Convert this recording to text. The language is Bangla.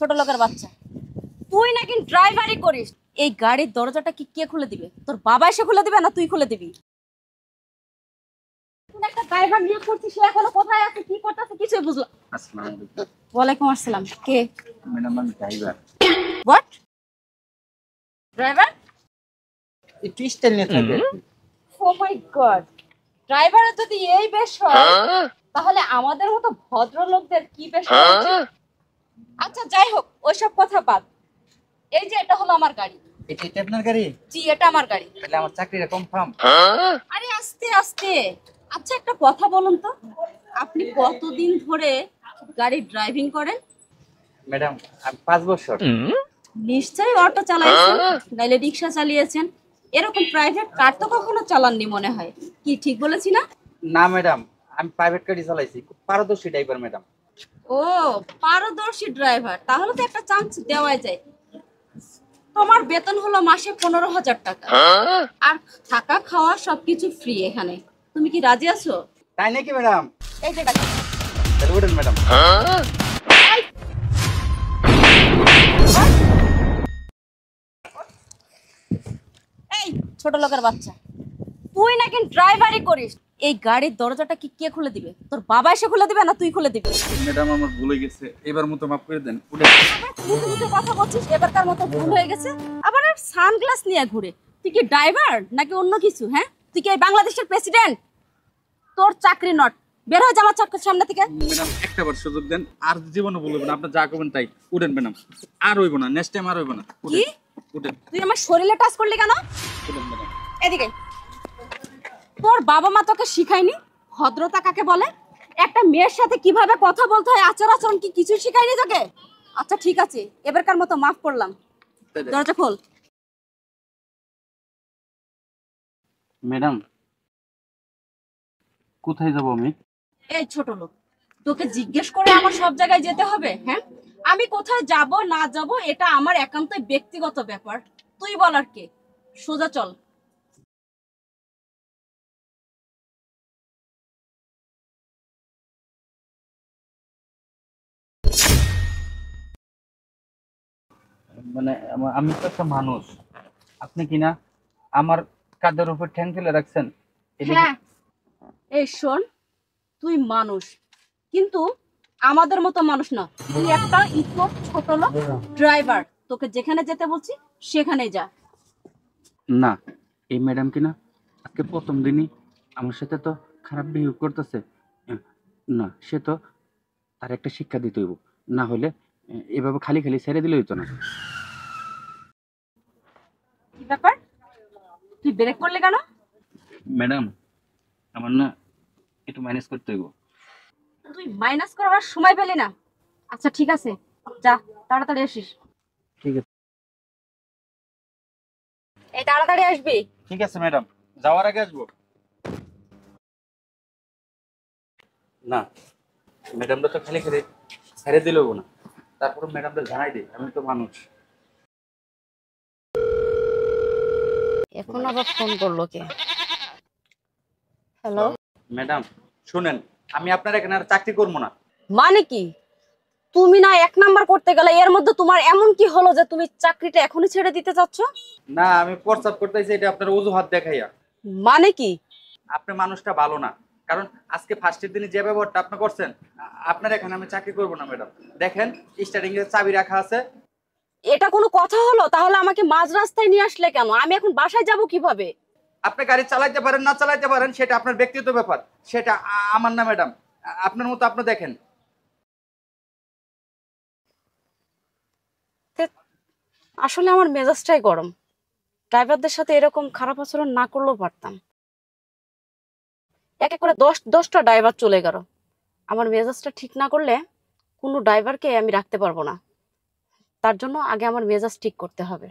ছোট লোকের বাচ্চা, তুই নাকি ড্রাইভারি করিস। এই গাড়ির দরজাটা কি কে খুলে দিবে? তোর বাবা এসে খুলে দিবে না তুই খুলে দিবি? তুই একটা ড্রাইভার নিয়োগ করছিস, সে এখনো কোথায় আছে, কি করতেছে কিছুই বুঝলাম। আসসালামু আলাইকুম। ওয়ালাইকুম আসসালাম। কে? ম্যাডাম আমি ড্রাইভার। হোয়াট? ড্রাইভার? একটু স্টাইল নিয়ে থাকে। ও মাই গড, ড্রাইভারের যদি এই বেশ হয় তাহলে আমাদের মতো ভদ্রলোকদের কি বেশ হওয়া উচিত? আচ্ছা যাই হোক, ওইসব কথা বাদ। এই যে এটা হলো আমার গাড়ি। এটা আপনার গাড়ি? জি, এটা আমার গাড়ি। তাহলে আমার চাকরিটা কনফার্ম। আরে আস্তে আস্তে। আচ্ছা একটা কথা বলুন তো, আপনি কতদিন ধরে গাড়ি ড্রাইভিং করেন? ম্যাডাম আমি 5 বছর। নিশ্চয়ই অটো চালাইছেন, নাইলে রিক্সা চালিয়েছেন। এরকম প্রাইভেট কার তো কখনো চালাননি মনে হয়। কি ঠিক বলেছি না? না ম্যাডাম, আমি প্রাইভেট গাড়ি চালাইছি, খুব পারদর্শী ড্রাইভার ম্যাডাম। ও, পারদর্শী ড্রাইভার, তাহলে তো একটা চান্স দেওয়া যায়। তোমার বেতন হলো মাসে 15,000 টাকা, আর থাকা খাওয়া সবকিছু ফ্রি এখানে। তুমি কি রাজি আছো? তাই নাকি ম্যাডাম? এই যে গাড়ি। তাহলে উঠেন ম্যাডাম। এই ছোট লোকের বাচ্চা, তুই নাকি ড্রাইভারি করিস। এই গাড়ির দরজাটা কি কে খুলে দিবে? তোর বাবা এসে খুলে দিবে না তুই খুলে দিবি? ম্যাডাম আমার ভুল হয়ে গেছে, এবার মতো মাফ করে দেন। উঠেন। আবার মুখে মুখে কথা বলছিস, এবারকার মতো ভুল হয়ে গেছে। আবার আর সানগ্লাস নিয়ে ঘুরে। তুই কি ড্রাইভার নাকি অন্য কিছু? হ্যাঁ, তুই কি এই বাংলাদেশের প্রেসিডেন্ট? তোর চাকরি নট। বের হয়ে যা আমার চাকরির সামনে থেকে। ম্যাডাম একটা বার সুযোগ দেন, আর জীবনে বলবেন না, আপনি যা করবেন তাই। উঠেন ম্যাডাম, আর হইব না, নেক্সট টাইম আর হইব না। কি? উঠেন। তুই আমার শরীরে টাচ করলি কেন? উঠেন ম্যাডাম। এদিকে। তোর বাবা মা তোকে শিখায়নি ভদ্রতা কাকে বলে? একটা মেয়ের সাথে কিভাবে কথা বলতে হয়, আচার আচরণ কি কিছু শিখায়নি তোকে? আচ্ছা ঠিক আছে, এবারকার মতো মাফ করলাম। দরজা খোল। ম্যাডাম কোথায় যাব আমি? এই ছোট লোক, তোকে জিজ্ঞেস করে আমার সব জায়গায় যেতে হবে? হ্যাঁ, আমি কোথায় যাব না যাব এটা আমার একান্ত ব্যক্তিগত ব্যাপার। তুই বলার কে? সোজা চল। মানে আমি তো একটা মানুষ, আপনি কি না আমার কাঁধের উপর ঠ্যাং ফেলে রাখছেন? হ্যাঁ, এই শোন, তুই মানুষ, কিন্তু আমাদের মতো মানুষ না। তুই একটা ইতর ছোট লোক ড্রাইভার। তোকে যেখানে যেতে বলছি সেখানে যা। না, এই ম্যাডাম কি না আজকে প্রথম দিনই আমার সাথে তো খারাপ বিহেভ করতেছে। না, সে তো তার একটা শিক্ষা দিতে হইব, না হলে এভাবে খালি খালি ছেড়ে দিলে হইতো না। কি ব্যাপার, তুই ব্রেক করলি কেন? ম্যাডাম আমার না একটু ম্যানেজ করতে হইব। তুই মাইনাস করার সময় পেলি না? আচ্ছা ঠিক আছে, যা, তাড়াতাড়ি আসিস। ঠিক আছে। এই তাড়াতাড়ি আসবি। ঠিক আছে ম্যাডাম, যাওয়ার আগে আসবো। না, ম্যাডামটা তো খালি খালি ছেড়ে দিলেও না, তারপর ম্যাডামটা জানাই দিই আমি তো মানুষ। এখন আবার ফোন করলো কে? হ্যালো। ম্যাডাম শুনেন, আমি আপনার এখানে আর চাকরি করবো না। মানে কি? তুমি না এক নাম্বার করতে গেলে, এর মধ্যে তোমার এমন কি হলো যে তুমি চাকরিটা এখনই ছেড়ে দিতে চাচ্ছ? না, আমি প্রস্তাব করতেছি এটা আপনার অজুহাত দেখাইয়া। মানে কি? আপনি মানুষটা ভালো না, কারণ আজকে ফার্স্টের দিনে যে ব্যবহারটা আপনি করছেন, আপনার এখানে আমি চাকরি করবো না ম্যাডাম। দেখেন স্টার্টিং এর চাবি রাখা আছে। এটা কোনো কথা হলো? তাহলে আমাকে মাঝ রাস্তায় নিয়ে আসলে কেন? আমি এখন বাসায় যাব কিভাবে? আপনি গাড়ি চালাইতে পারেন না চালাইতে পারেন সেটা আপনার ব্যক্তিগত ব্যাপার, সেটা আমার না ম্যাডাম। আপনার মতো আপনি দেখেন। আসলে আমার মেজাজটাই গরম। ড্রাইভারদের সাথে এরকম খারাপ আচরণ না করলেও পারতাম। এক এক করে 10টা ড্রাইভার চলে গেল। আমার মেজাজটা ঠিক না করলে কোনো ড্রাইভারকে আমি রাখতে পারবো না। তার জন্য আগে আমার মেজাজ ঠিক করতে হবে।